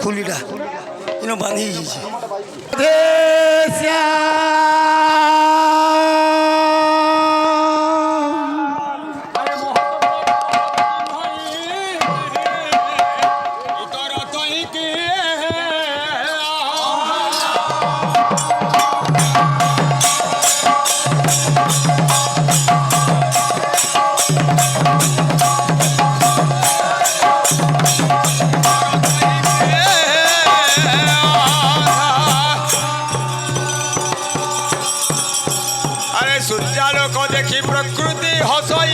খুলিটা ইনো বাঁধি গেছে সূর্যালোক দেখি প্রকৃতি হসই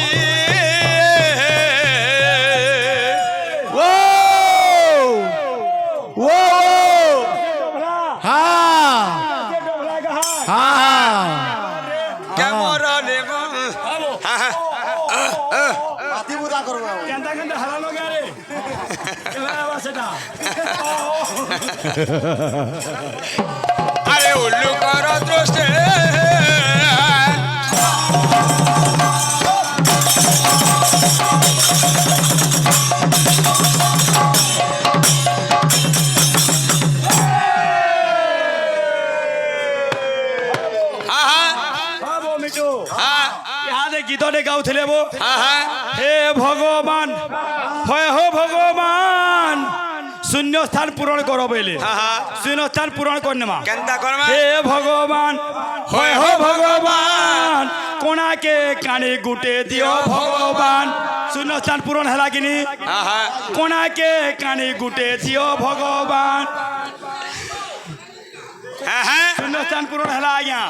আরে উল্লু কর দৃষ্টি গীতটে গাউলে বো হে ভগবান হয় হো ভগবান শূন্যস্থান পূরণ করো বলে শূন্যস্থান পূরণ করনে মা হে ভগবান হয় হো ভগবান কোনাকে কানে গুটে দিও ভগবান শূন্যস্থান পূরণ হেলা কিনি কোনাকে কানে গুটে দিও ভগবান শূন্যস্থান পূরণ হেলা আজ্ঞা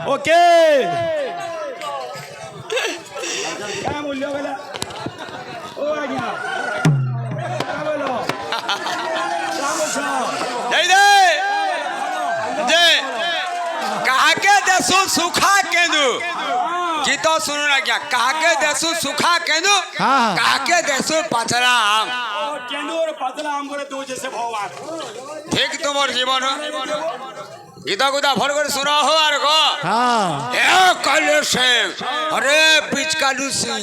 ওকে কাহাকে দেশু সুখা কেন্দু গীত শুনুন আজ্ঞা কাহাকে দেশু সুখা কেন্দু কাহাকে দেশু পাচরা আম কেন্দুর পাতলা আম করে দৌছে সে ভগবান ঠিক তোমার জীবন গীতা গুদা ভর করে শুনা হো আর গো কালু সিং আরে পিচকালু সিং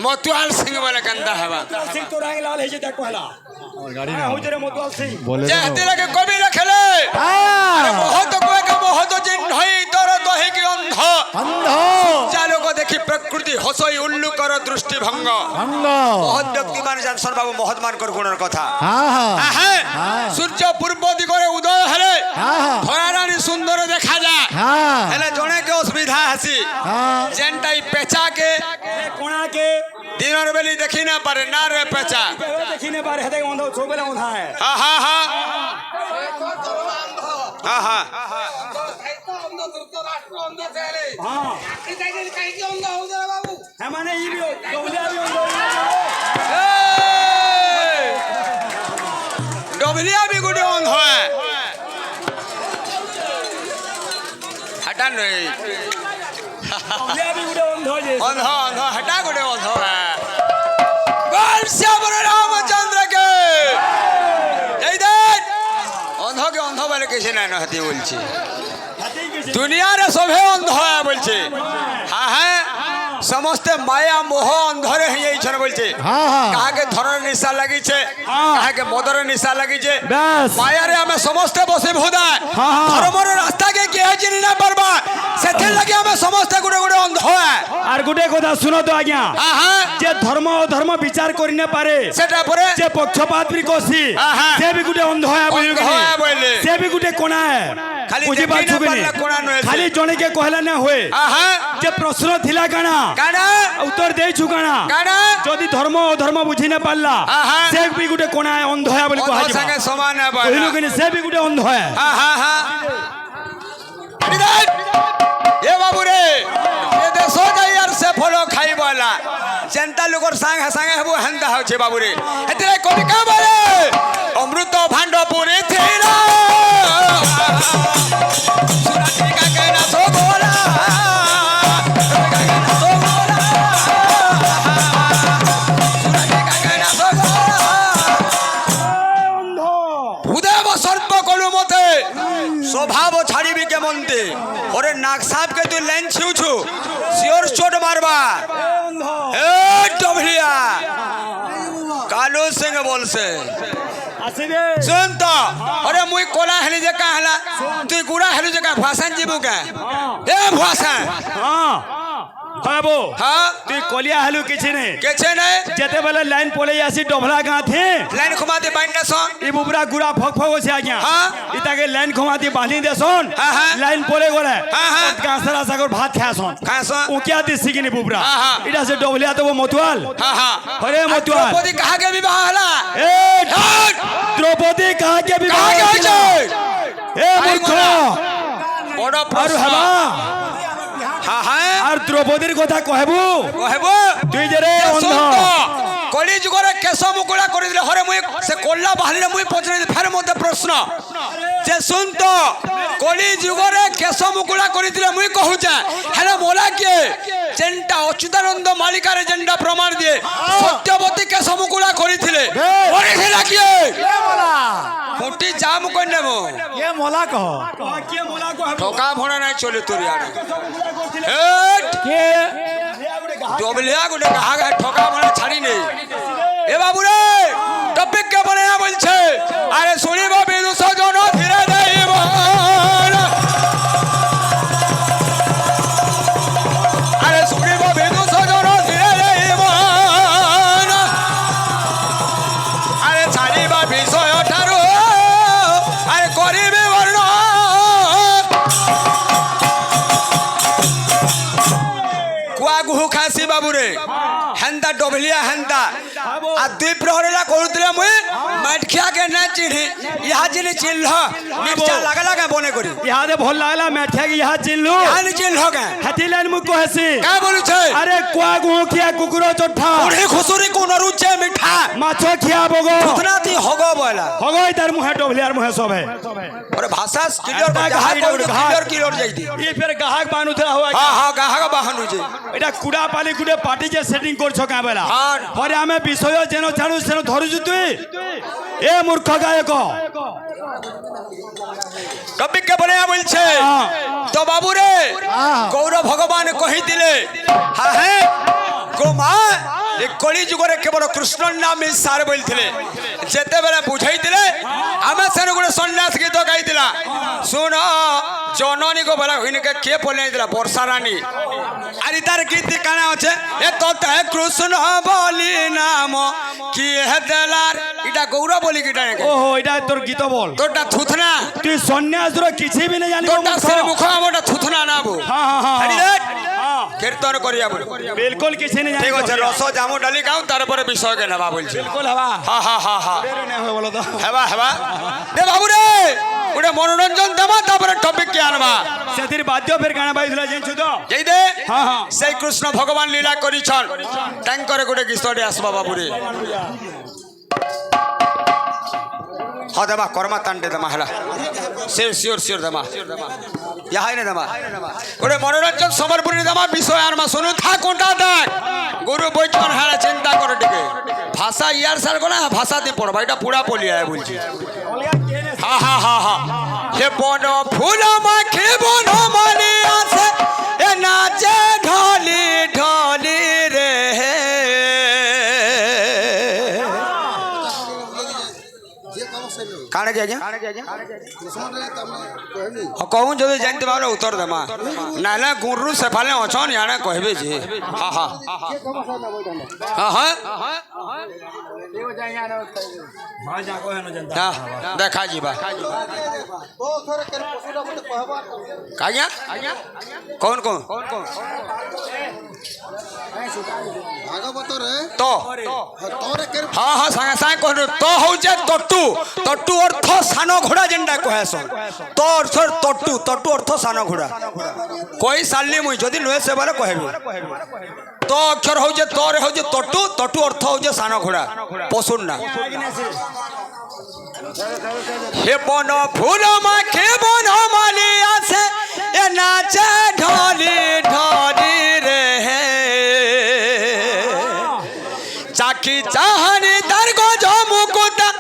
মতুয়াল সিং বলে কান্দা হবা সিং তো রঙ লাল হয়েছে দেখো হেলা গাড়ি না হইতে রে মতুয়াল সিং বলে যে হাতে কবি লেখলে আরে বহুত কয়েকে বহুত জিন হই তোর দহে কি অন্ধ অন্ধ চালুক দেখি প্রকৃতি হসই উল্লু কর দৃষ্টি ভঙ্গ ভঙ্গ বহুত ব্যক্তি মানে জানসন বাবু মহৎমানকর গুণের কথা সূর্য পূর্ব দিগরে উদয় হলে ধরারানি সুন্দর দেখা যায় হেলে জনে কে অসুবিধা হাসি যেনটাই পেচাকে কোনাকে দিনের বেলি দেখি না পারে না রে পেচা দেখি না পারে হেতে অন্ধ ছোবেলে অন্ধ হয় মানে ডবলিয়া भी गुड़े ऑन है हटा नहीं ডবলিয়া भी गुड़े ऑन हो जे ऑन हटा गुड़े ऑन है बोल श्याम रामचंद्र के जय देव ऑन के ऑन वाले कैसे ना हती बोलछी दुनिया रे सभे अंध है बोलछी हां है समस्त माया मोह अंधरे हई छन बोलछे काहा के धरर निशा लागि छे काहा के मदर निशा लागि छे माया रे हमें समस्त बसे भोदा धर्मर रास्ता के के जिन ना परबा सेथे लागि हमें समस्त गुडे गुडे अंध है আর গুটে কথা শুনো তো আজ্ঞা যে ধর্ম ও ধর্ম বিচার করি না পারে সেটা পরে যে পক্ষপাত বি কোসি সে বি গুটে অন্ধ হয় বলে সে বি গুটে কোনা है খালি বুঝি পাছু কি খালি জনে কে কহলা না হয়ে যে প্রশ্ন থিলা কানা কানা উত্তর দেই छु কানা কানা যদি ধর্ম ও ধর্ম বুঝি না পারলা সে বি গুটে কোনা অন্ধ হয় বলে কহা যাবে সঙ্গে সমান है কহিলো কি সে বি গুটে অন্ধ হয় এ বাবু রে এ দেশ যাইয়ার সে ফল খাইবালা জনতা লোকর সাঙ্গে হবো হেন্দা হচ্ছে বাবু রে এতরে কবি কা বলে অমৃত ভাণ্ড পুরে থেরা সুরাটি কা কেনা সোগোলা সুরাটি কা কেনা সোগোলা উদয় সর্ব কলু মতে स्वभाव छाड़ीबी के मनते ओरे नाक साहब के तू लाइन छिउछु सियोर चोट मारबा ए डबलिया कालू সিং বলছে আসিবে শুন তো আরে মুই কোলা হেলি যে কা হলা তুই গুড়া হেলু যে কা ভাষণ জিবু কা এ ভাষণ হ্যাঁ বাবু হ্যাঁ তুই কলিয়া হেলু কিছু নেই কেছে নাই যেতে বেলে লাইন পড়ে আসি ডবলা গাঁ থে লাইন ঘুমাতে বাইনা সন ই বুবরা গুড়া ফক ফক আছে আজ্ঞা হ্যাঁ। ইতাকে লাইন ঘুমাতে বাঁধি দেছন হ্যাঁ, হ্যাঁ। লাইন পড়ে গলে হ্যাঁ, হ্যাঁ। গাছরা সাগর ভাত খাসন খাসন উকিয়া দিছি কিনি বুবরা হ্যাঁ, হ্যাঁ। এটা সে ডবলিয়া তো মতুয়াল হ্যাঁ হ্যাঁ হরে মতুয়াল দ্রৌপদী কাহাকে বিবাহ হলা এ দ্রৌপদী কাহাকে বিবাহ কাহাকে হইছে এ মূর্খ বড় আর প্রশ্ন হেবা হ্যাঁ হ্যাঁ আর দ্রৌপদীর কথা কহেবু কহেব তুই যে রে অন্ধ কলি যুগরে কেশ মুকুলা করে দিলে হরে মুই সে কল্লা বাহারে মুই পছরে ফের মধ্যে প্রশ্ন যে শুন তো কলি যুগরে কেশ মুকুলা করে দিলে মুই কহুছা হেলে মোলা কে যেনটা অচ্যুতানন্দ মালিকারে যেনটা প্রমাণ দিয়ে সত্যবতী কেশ মুকুলা করিছিলে করিছিল কি ফুটি জাম কই নেব কে মোলা কহ কে মোলা কহ ঠকা ভরা নাই চলে তোর আরে এ কে ডবলিয়া গুটে গাহা ঠকা ভরা ছাড়ি নেই এ বাবু রে টপিক কে বলে না বলছে আরে শুনিব বিদুষ জন ধীরে দেব আরে শুনিব বিদুষ জন ধীরে দেব আরে ছাড়িবা বিষয় ঠারু আরে করিবে বর্ণ কুয়া গুহু খাসি বাবু রে হেন্তা ডবলিয়া হেন্তা আর দুই প্রহরেলা করুতলে মুই মাটখিয়া কে না চিনি ইহা জিনি চিনল মির্চা লাগা লাগা বনে করি ইহাদে ভাল লাগলা মেঠিয়া কি ইহা চিনলু ইহা নি চিনল কে হাতি লাইন মুখ কহেছি কা বলুছে আরে কুয়া গুহ খিয়া কুকুর চঠা উড়ে খুসুরি কোন রুচে মিঠা মাছ খিয়া বগ উতনাতি হগ বলা হগই তার মুহে ডবলিয়ার মুহে সবে ওরে ভাষা ক্লিয়ার আরে গাহা গাহা ক্লিয়ার ক্লিয়ার যাইতি ই ফের গাহক বানুথা হওয়া হ্যাঁ হ্যাঁ গাহা বাহানু যে এটা কুড়া পালি গুটে পার্টি যে সেটিং করছ কা বেলা হ্যাঁ। পরে আমি বিষয় যেন জানু সেন ধরুছু তুই এ মূর্খ গায়ক কবি কে বলে বলছে তো বাবু রে গৌর ভগবান কহিলে হ্যাঁ হ্যাঁ গোমা এ কলি যুগরে কেবল কৃষ্ণর নাম সার বলছিলে যেতেবেলে বুঝাইছিলে আমি সেন গোটে সন্ন্যাস গীত গাইছিলা শুন জননী গো বলা হইনকে কে বলে দিলা বর্ষা রানী আর তার গীত কানা আছে এ তোতে কৃষ্ণ বলি নাম কি হে দেলার এটা গৌর বলি গীতা নাকি ওহো এটা তোর গীত বল তোরটা থুথনা তুই সন্ন্যাসর কিছু বি না জানি তোরটা সের মুখ আমটা থুথনা নাবু হ্যাঁ হ্যাঁ হ্যাঁ হারি দেখ কীর্তন করিয়া বল বিলকুল কিছু না জানি ঠিক আছে রস জামু ডালি গাও তারপরে বিষয় কে নেবা বলছি বিলকুল হবা হ্যাঁ হ্যাঁ হ্যাঁ হ্যাঁ না হয় বলো তো হেবা হেবা দে বাবু রে ওটা মনোরঞ্জন দেবা তারপরে টপিক কে আনবা সেতির বাদ্য ফের গানা বাইছিলা জানছু তো যেই দে হ্যাঁ হ্যাঁ সেই কৃষ্ণ ভগবান লীলা করিছন ট্যাঙ্করে গোটে গীতটি আসবা বাবু রে हाँ दमा कर्मा तांडे दमा हला सिर सिर दमा यहाँ ने दमा ओरे मनोरंजन समरपुरी दमा विषय आरमा सुनु था कोंटा देख गुरु बैठन हारा चिंता करे टिके भाषा यार सर को ना भाषा दे पड़बा এটা পুরা পলিয়া বলছি হ্যাঁ হ্যাঁ হ্যাঁ হ্যাঁ হে বন ফুল মাখে বন মানে আছে এ নাচে ঢলি ঢলি রে কানে কে আজ্ঞা कहूँ जो जानते बारे उत्तर देमा ना ना गुरु से फाले अछन याने कहबे जे हां हां हां हां हां देखा जीबा काया कौन कौन भागवत रे तो तोरे के हाँ हाँ सांगे सांगे कहनु तो होचे तट्टू तट्टू अर्थ सानो घोड़ा जेंडा कहसो तो अर्थ तट्टू तट्टू अर्थ सानो घोड़ा कोई साली मुई जदी नुए से बारे कहबे तो अक्षर होचे तोरे होचे तट्टू तट्टू अर्थ होचे सानो घोड़ा पसुन ना हे बन फूल माखे बन माली आसे ए नाचे ढोली ढोली रे चाकी चाहनी दर को जो मुकुटा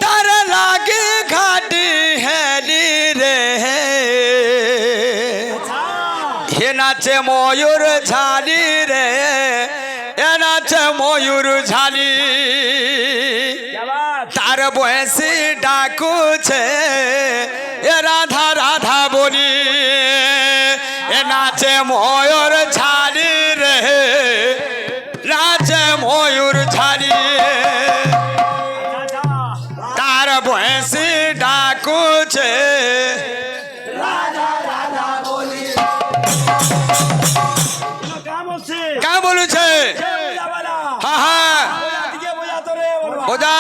तर लागे घाटी हेली रे हे नाचे मयूर झाली रे ए नाचे मयूर झाली তার বয়সে ডাকুছে এ রাধা রাধা বলি এ নাচে ময়ূর ছাড়ি রে নাচে ময়ূর ছাড়ি তার বয়সে ডাকুছে क्या बोलू छे हाँ हाँ बोझा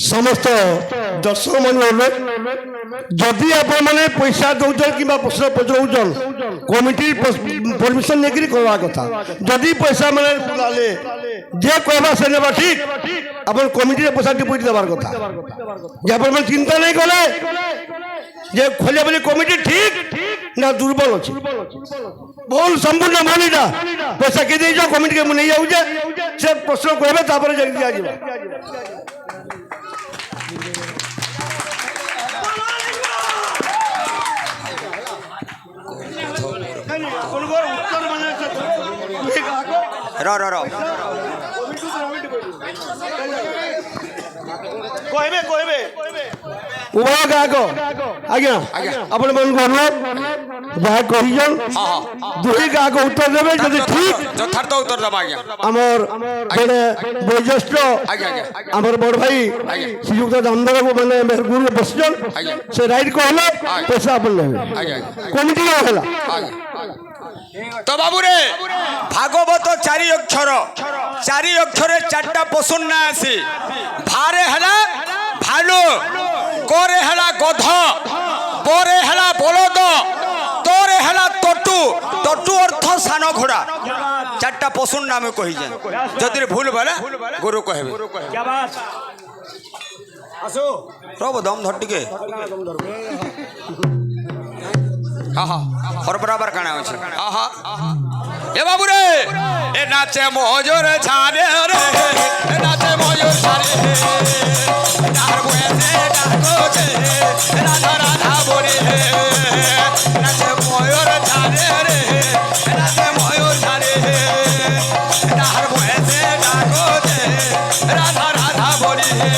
समस्त दर्शक मन जदि आपण पैसा दौन कि प्रश्न पचार कमिटी परमिशन नहीं करवा कथा जदि पैसा मैंने बुलाले जे कहवा से नेबा ठीक अपन कमिटी पैसा डिपोजिट देवार कथा जे अपन चिंता नहीं कले जे खोलिया बोले कमिटी ठीक ना दुर्बल अच्छे बोल संपूर्ण मानिटा पैसा के दे जाओ कमिटी के नहीं जाऊे से प्रश्न कहबे तापर जाई दिया जीवा रो रो रो कहबे कहबे उभा गाको आज्ञा अपन मन करलो जा कहिजन दुई गाको उत्तर देबे जदि ठीक यथार्थ उत्तर दबा आज्ञा हमर बड़े वयोज्येष्ठ आज्ञा आज्ञा हमर बड़ भाई श्रीयुक्त दामोदर को माने मेहरगुरु बसजन से राइट कहले पैसा अपन लेबे आज्ञा कमिटी होला तो बाबू रे भागवत चारि अक्षरे चारटा पशुन ना आसी भारे हला भालू करे हला गध बरे हला बलद तोरे हला तटू तटू अर्थ सान घोड़ा चारटा पशुन नाम कही जदि भूल भला गुरु कहबे क्या बात आसो रब दम धर टिके हाँ हाँ और बराबर काना होছে हाँ हाँ ए बाबू रे ए नाचे मयूर छाड़े रे ए नाचे मयूर छाड़े नार बयसे डाको छे राधा राधा बोली हे नाचे मयूर छाड़े रे ए नाचे मयूर छाड़े नार बयसे डाको छे राधा राधा बोली हे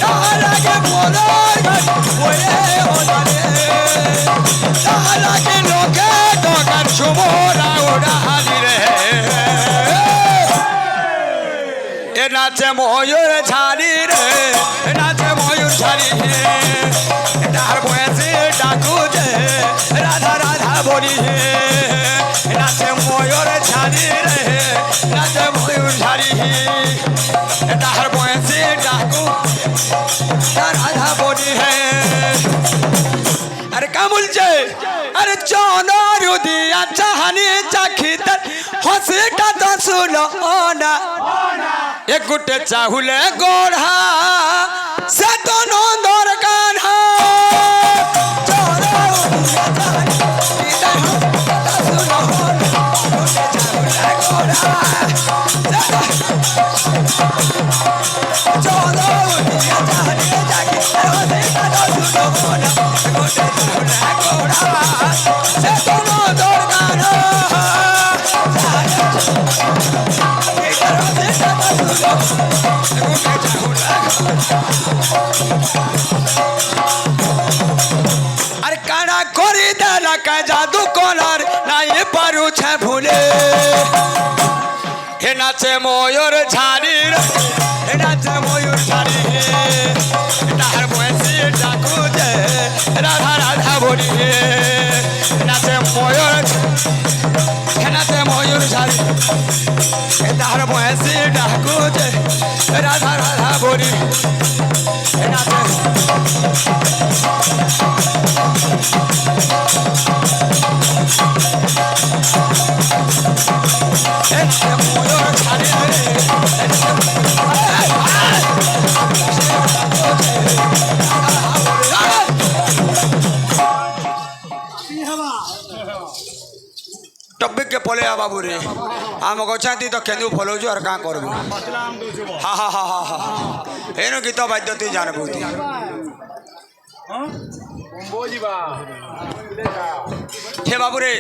नारा के बोलो ओए हो जाने के लोके टोकर छुमोरा उड़ा हाली रे ए नाचे मयूर छाड़ी रे ए नाचे मयूर छाड़ी डार बयसे डाकू जे राधा राधा बोली ए नाचे मयूर छाड़ी रे नाचे मयूर छाड़ी डार बयसे डाकू राधा बोली है अरे का बोलছে अरे चौनर दिया चाहनी चाखी तर हंसे का तो सुनो ना एक गुटे चाहुले गोढ़ा से तो नंदर कान्हा चौनर दिया चाहनी तर सुनो गुटे चाहुले गोढ़ा चौनर दिया चाहनी चाखी तर हंसे का तो सुनो ना गुटे चाहुले गोढ़ा से तो नंदर कान्हा अरे काना करी देला का जादू कोलार नहीं पारू छे भूले हे नाचे मयूर झाड़ी हे नाचे मयूर झाड़ी नार बयसे डाकू जे राधा राधा बोली नाचे मयूर हे नाचे मयूर झाड़ी नार बयसे डाकू जे राधा राधा बोली नाचे ପଲେଆ ବାବୁରେ ଆମ ଗଛାନ୍ତି ତ କେନ୍ଦୁ ଫଲଉଛୁ ଆର୍ କାଁ କରବୁ ହଁ ହଁ ହଁ ହଁ ହଁ ଏନୁ ଗୀତ ବାଦ୍ୟ ତୁଇ ଜାଣବୁ হে বাবুরে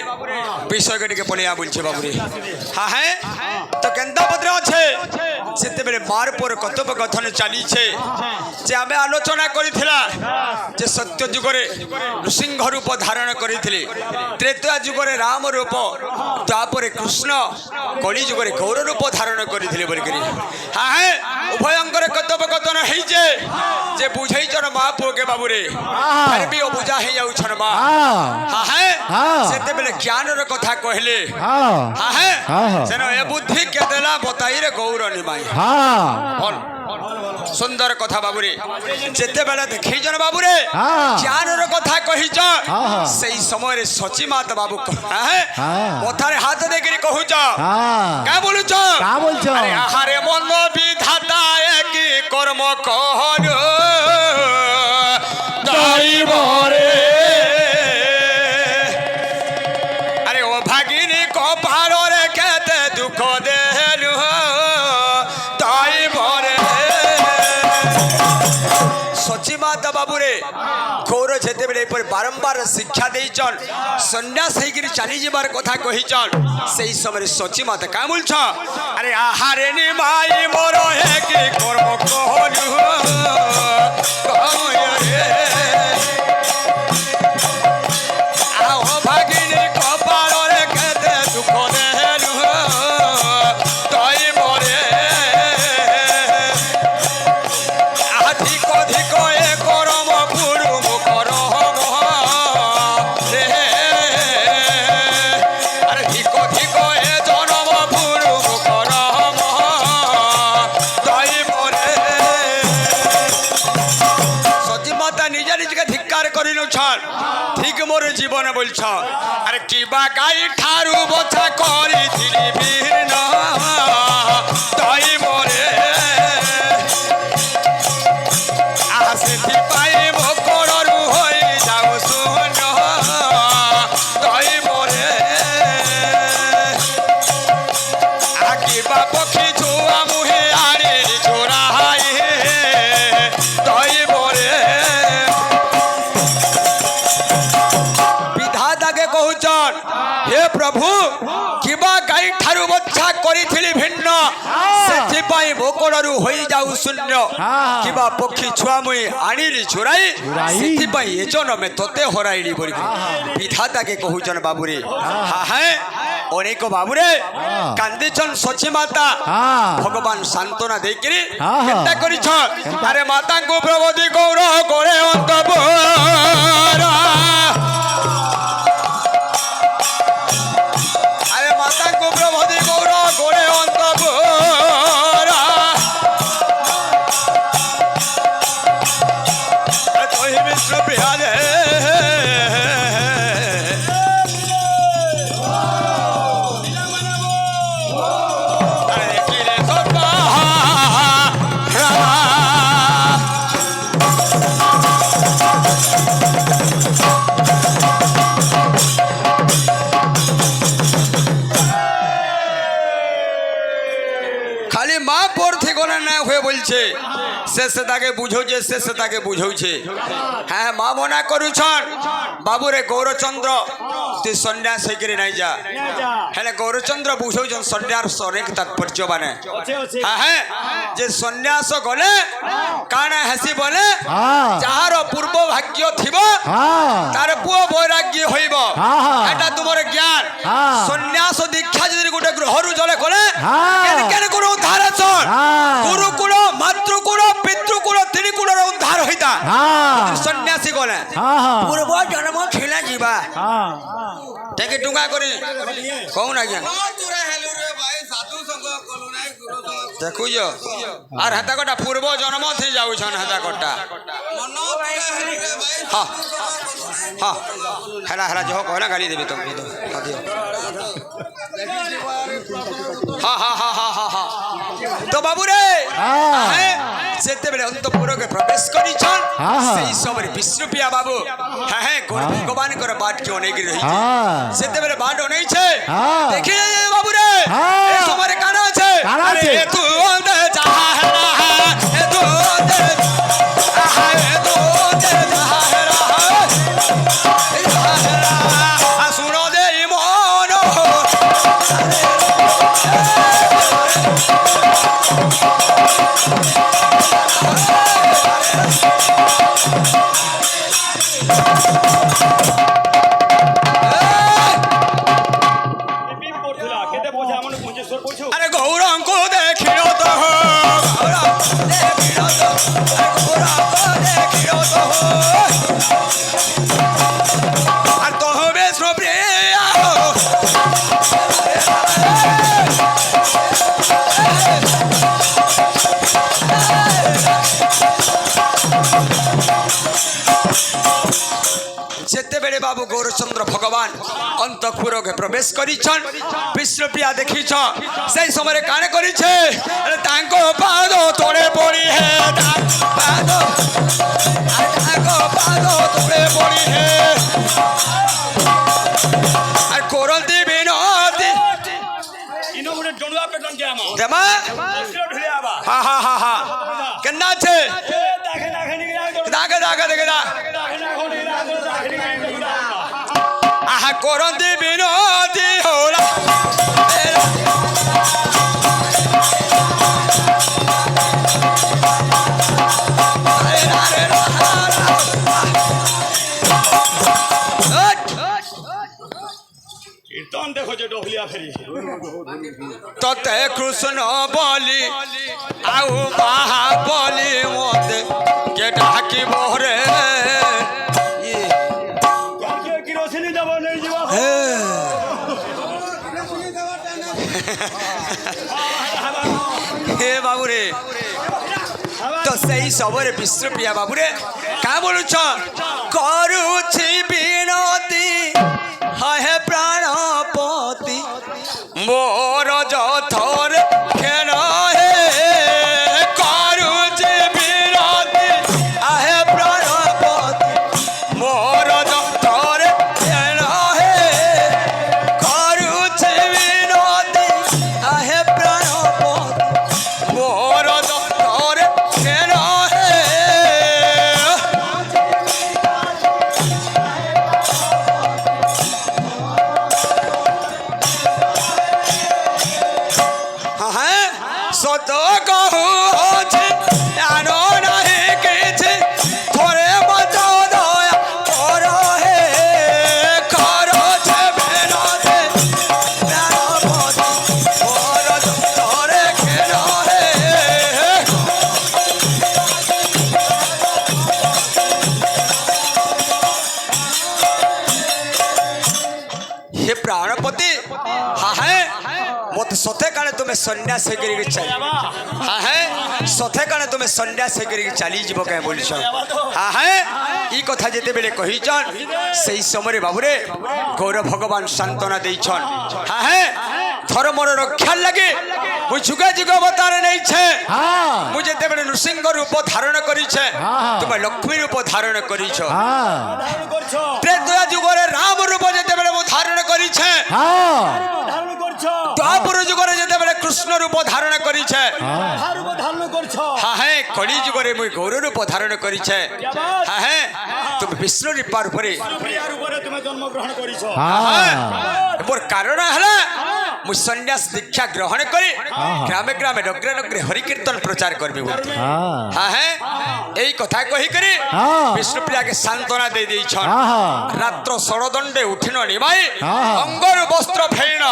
বিষয়কে টিকে পলিয়া বলছে বাবুরে হ্যাঁ হ্যাঁ তো কেন্তা পত্রে আছে সেতেবেলে মার পর কথোপকথন চালিছে যে আমি আলোচনা করিছিলা যে সত্য যুগরে নৃসিংহ রূপ ধারণ করিଥିଲେ ত্রেতয়া যুগরে রাম রূপ তাপরে কৃষ্ণ কলি যুগরে গৌর রূপ ধারণ করিଥିଲେ বলিকি হ্যাঁ হ্যাঁ উভয়ঙ্কর কথোপকথন হইছে যে বুঝাইছন মা পুকে বাবুরে ফের বি ও বুঝা হই যাউছন মা হ্যাঁ হ্যাঁ সেতেবেলে জ্ঞানর কথা কহিলে হ্যাঁ হ্যাঁ সেন এ বুদ্ধি কে দেলা বতাইরে গৌর নিমাই সুন্দর কথা বাবুরে যেতেবেলে দেখিছন বাবুরে জ্ঞানর কথা কহিছ সেই সময় সচি মাত বাবু হ্যাঁ কথারে হাত দেখি কহুছ কা বলুছ আরে আহারে মন বিধাতা কি কর্ম কর দাইবরে আরে ও ভাগিনী কপালরে কেতে দুঃখ দেলু তাইবরে সচিমাতা বাবুরে গৌর যেতেবেলে এপরে বারম্বার শিক্ষা দেইছন সন্ন্যাস হইকি চালি যাবার কথা কহিছন সেই সময় সচিমাতা কা বলছ আরে আহারে নি মাই মোর হে কি কর্ম কহলু কহরে আও ভাগিনী কপালরে কেতে দুঃখ দেলু তাইবরে আধিক অধিক এ করম পুরু করম রে আরে ধিক ধিক এ জনম পুরু করম তাইবরে সচিমাতা নিজে নিজকে ধিক্কার করিলছন ঠিক মোর জীবন বলছ আরে কিবা গাই ঠারু বছা করিছিলি বীর্ণ তাইবরে আসিথি পাই ভোকরু হই যাও শূন্য তাইবরে আকিবা পক্ষী ছুয়া মুহে আরে ছোড়াই তাইবরে বিধাতাকে কহুছন হে প্রভু কিবা গাই ঠারু বচ্ছা করিছিলি ভিন্ন সেথিপাই ভোকরু হই যাও শূন্য কিবা পক্ষী ছুয়া মুই আনিলি চোরাই সেথিপাই এ জনমে তোতে হরাইলি বলি বিধাতাকে কহুছন বাবুরে হ্যাঁ হ্যাঁ অনেক বাবুরে কান্দিছন সচি মাতা ভগবান সান্ত্বনা দেইকিরি কেনটা করিছ আরে মাতাঙ্কু প্রবোধি গৌর করে অন্তপুরা আরে মাতাঙ্কু প্রবোধি গৌর করে অন্তপুরা তোহি বিষ্ণু প্রিয়ারে খালি মা পর থেকে না হয়ে বলছে শেষে তাকে বুঝাউছে শেষে তাকে বুঝাউছে হ্যাঁ মা মনা করুছন বাবুরে গৌরচন্দ্র তুই সন্ন্যাস হইকি নাই যা হ্যাঁ গৌরচন্দ্র বুঝাউছন সন্ন্যাস অনেক তাৎপর্য মানে হ্যাঁ হ্যাঁ যে সন্ন্যাস গলে কাଣା হেসি বলে যাহার পূর্ব ভাগ্য থিব তার পুয় বৈরাগ্য হইব এটা তোমার জ্ঞান সন্ন্যাস দীক্ষা যদি গোটে গ্রহরু জলে গলে কেন কোন উদ্ধার আছন গুরুকুল মাতৃকুল পিতৃকুল ত্রিকুলর উদ্ধার হইতা সন্ন্যাসী গলে পূর্ব জন্ম ছিল যা তাকে টুঙ্গা করি কৌন আজ্ঞা দেখুছ আর হাতা কটা পূর্ব জন্ম থি যাউছন হাতা কটা হ্যাঁ হ্যাঁ হেলা হেলা যহ কহলা গালি দেবে তো হ্যাঁ হ্যাঁ হ্যাঁ হ্যাঁ হ্যাঁ তো বাবু রে ସେତେବେଳେ ଅନ୍ତପୁରକୁ ପ୍ରବେଶ କରିଛନ୍ ହଁ। ସେଇ ସମୟରେ ବିଷ୍ଣୁପ୍ରିୟା ବାବୁ ଗୋର ଭଗବାନଙ୍କର ବାଟକୁ ଅନେଇକି ରହିଛି ସେତେବେଳେ ବାଟ ଅନେଇଛେ ଦେଖି ବାବୁରେ ଏ ସମୟରେ କାଣ ଅଛେ କାଣ ଆରେ ଅଛେ? ତୁ ଅନ୍ତେ ଚାହା ହେରା ଏ ତୁ ଅନ୍ତେ ଆହା ଏ ତୁ ଅନ୍ତେ ଚାହା ହେରା ଏ ଚାହା ହେରା ଆ ଶୁଣ ଦେ ମନ আরে গৌরঙ্গ দেখিল তো আর তো হবে প্রিয়া যেতেবেলে বাবু গৌরচন্দ্র ভগবান অন্তঃপুরকে প্রবেশ করিছন বিষ্ণুপ্রিয়া দেখিছ সেই সময় কানে করিছে তাঙ্ক পাদ তোড়ে পড়ি হে পাদ তাঙ্ক পাদ তোড়ে পড়ি হে আর করন্তি বিনতি ইনো গুটে ডলুয়া পেটন কে আমা দেমা ঢুলিয়া বা হা হা হা হা কেনা আছে দাগে দাগে নিগরা দাগে দাগে দেখে দা আহা করন্তি বিনতি হোলা কীর্তন দেখো যে ডহলিয়া ফেরি ততে কৃষ্ণ বলি আউ বাহা বলি মতে কে ডাকিব রে কিরোসিনি দেব নেই যাব হে বাবুরে তো সেই সবরে বিষ্ণুপ্রিয়া বাবুরে কা বলুছ করুছি বিনতি হে প্রাণপতি মোর যথর খেন হে করুছি বিনতি হে প্রাণপতি মোর যথর খেন হে করুছি বিনতি হে প্রাণপতি মোর যথর খেন হে সত কহু আছে জানো নাহি কিছু থরে বাঁচাও দয়া কর হে করছে বেনতে প্রাণপতি মোর ধরে খেল হে হে প্রাণপতি মত সতে কানে তুমি সন্ন্যাস করিকি চালি সতে কানে তুমি সন্ন্যাস করিকি চালি যাব কে বলছ ই কথা যেতেবেলে কহিছন সেই সময় বাবুরে গৌর ভগবান সান্ত্বনা দিয়েছন ধর্মর রক্ষার লাগে মু যুগে যুগ অবতার নেইছে মু যেতেবেলে নৃসিংহ রূপ ধারণ করিছে তুমি লক্ষ্মী রূপ ধারণ করিছ ত্রেতয়া যুগরে রাম রূপ যেতেবেলে মু ধারণ করিছে ধারণ করছ দ্বাপর যুগরে যেতেবেলে কৃষ্ণ রূপ ধারণ করিছে রূপ ধারণ করছ কলি যুগরে মুই গৌর রূপ ধারণ করিছে তুমি বিষ্ণু রূপার উপরে প্রিয়ার উপরে তুমি জন্মগ্রহণ করিছ মোর কারণ হলা মু সন্ন্যাস দীক্ষা গ্রহণ করি গ্রামে গ্রামে নগরে নগরে হরিকীর্তন প্রচার করবি বলতে এই কথা কহি করি বিষ্ণুপ্রিয়াকে সান্ত্বনা দিয়ে দিয়েছন রাত্র ষড়দণ্ডে উঠিন নিমাই অঙ্গর বস্ত্র ফেরিন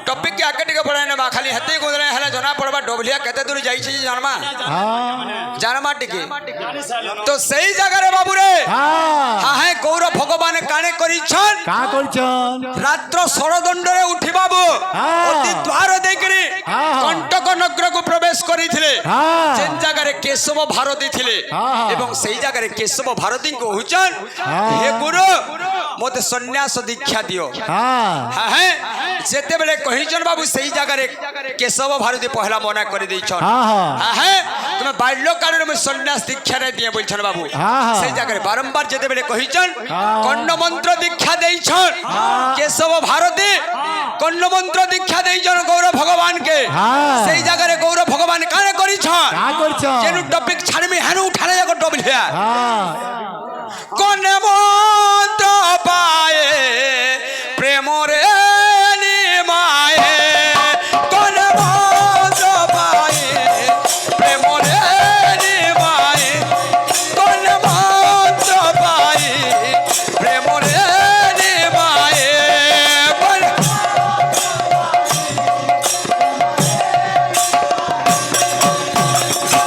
টপিক আগে টিকে পড়াই নেবা খালি হেতে গুজরে হেলে জনা পড়বা ডবলিয়া কেতে দূর যাইছে জানমা জানমা টিকে তো সেই জায়গারে বাবুরে গৌর ভগবান কানে করিছন কা করছন রাত্র ষড়দণ্ডরে উঠি বাবু অতি দ্বার দেইকরি কণ্টক নগরକୁ প্রবেশ করিଥିଲେ যে জায়গারে কেশব ভারতী ଥିଲେ এবং সেই জায়গারে কেশব ভারতীଙ୍କୁ কହୁଛন হে গুরু মতে সন্ন্যাস দীক্ষা দিও যেতেবেলে কহিছন বাবু সেই জায়গায় কেশব ভারতী পহলা মনা করে দিয়েছন হ্যাঁ তুমি বাল্যকালের মুই সন্ন্যাস দীক্ষা নাই দিয়ে বলছন বাবু সেই জায়গায় বারম্বার যেতেবেলে কহিছন কর্ণমন্ত্র দীক্ষা দেইছন কেশব ভারতী কর্ণমন্ত্র দীক্ষা দেইছন গৌর ভগবানকে সেই জায়গায় গৌর ভগবান কানে করিছন যেন টপিক ছাড়মি হেন উঠালে যাক ডবলিয়া কর্ণমন্ত্র পায়ে প্রেমরে নিমায়ে কর্ণমন্ত্র পায়ে প্রেমরে নিমায়ে কর্ণমন্ত্র পায়ে প্রেমরে নিমায়ে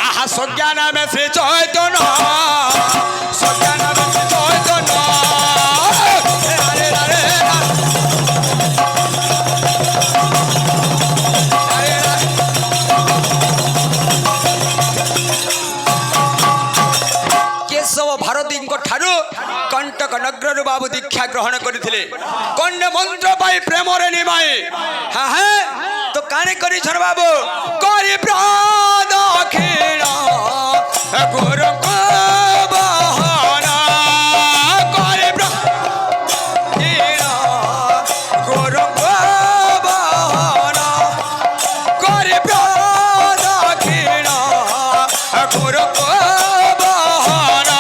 আহা সজ্ঞানামে শ্রী চৈতন্য সজ্ঞানামে শ্রী চৈতন্য কেশব ଭାରତୀଙ୍କ ଠାରୁ କଣ୍ଟକ ନଗରରୁ ବାବୁ ଦୀକ୍ଷା ଗ୍ରହଣ କରିଥିଲେ କର୍ଣ୍ଣ ମନ୍ତ୍ର ପାଇ ପ୍ରେମରେ ନିମାଏ ହଁ ତ କାନେ କରିଛନ୍ ବାବୁ କରି ପ୍ରଦକ୍ଷିଣ ଗୁରୁଙ୍କ ବହନା କରି ପ୍ରଦକ୍ଷିଣ ଗୁରୁଙ୍କ ବହନା କରି ପ୍ରଦକ୍ଷିଣ ଗୁରୁଙ୍କ ବହନା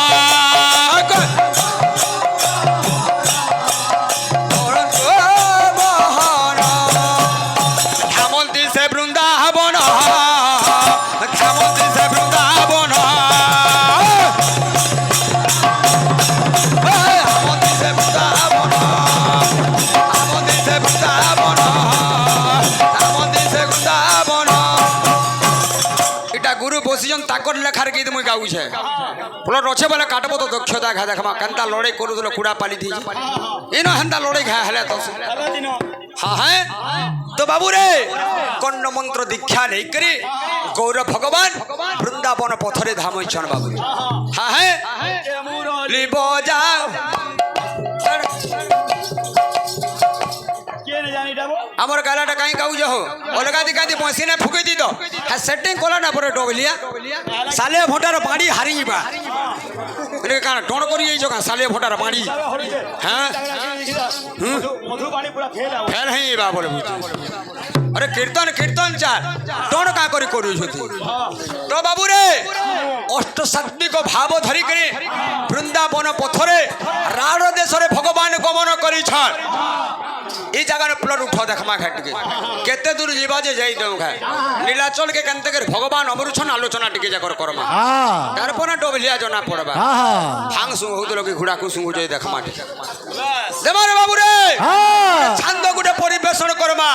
ধামন্তি সে বৃন্দাবন ধামন্তি সে বৃন্দাবন ধামন্তি সে বৃন্দাবন ধামন্তি সে বৃন্দাবন ধামন্তি সে বৃন্দাবন এটা গুরু বসিছন তাকর লেখার গীত মুই গাউছে ফলত অছে বলে কাটব তো দক্ষতা ঘা দেখমা কেনতা লড়াই করুছিল কুড়া পালি দিয়ে এন হেনতা লড়াই ঘা হেলে তো হ্যাঁ তো বাবু রে কর্ণ মন্ত্র দীক্ষা নেই করে গৌর ভগবান বৃন্দাবন পথরে ধামইছন বাবু হ্যাঁ লিব যা আমার গালাটা কাই গাউছ হো অলগা দিকাতি মশিনে ফুকে দি তো হ্যাঁ সেটিং কলা না পরে ডবলিয়া সালে ভোটার বাড়ি হারিবা মানে কারণ টন করি যাইছ কা সালে ভোটার বাড়ি হ্যাঁ ফেল হইবা বলে আরে কীর্তন কীর্তন চার টন কা করি করুছতি তো বাবু রে অষ্টসাত্বিক ভাব ধরি করে বৃন্দাবন পথরে রাঢ় দেশরে ভগবান গমন করিছন এই জায়গার প্লট উঠ দেখমা ঘাটকে কেতে দূর যাবা যে যাই দেউ ঘা নীলাচল কে কেনতে করে ভগবান অমরুছন আলোচনা টিকে যাকর করমা তারপর ডবলিয়া জনা পড়বা ভাং সুং হউদল কি ঘোড়া কু সুং যাই দেখমা দেবারে বাবু রে ছন্দ গুটে পরিবেশন করমা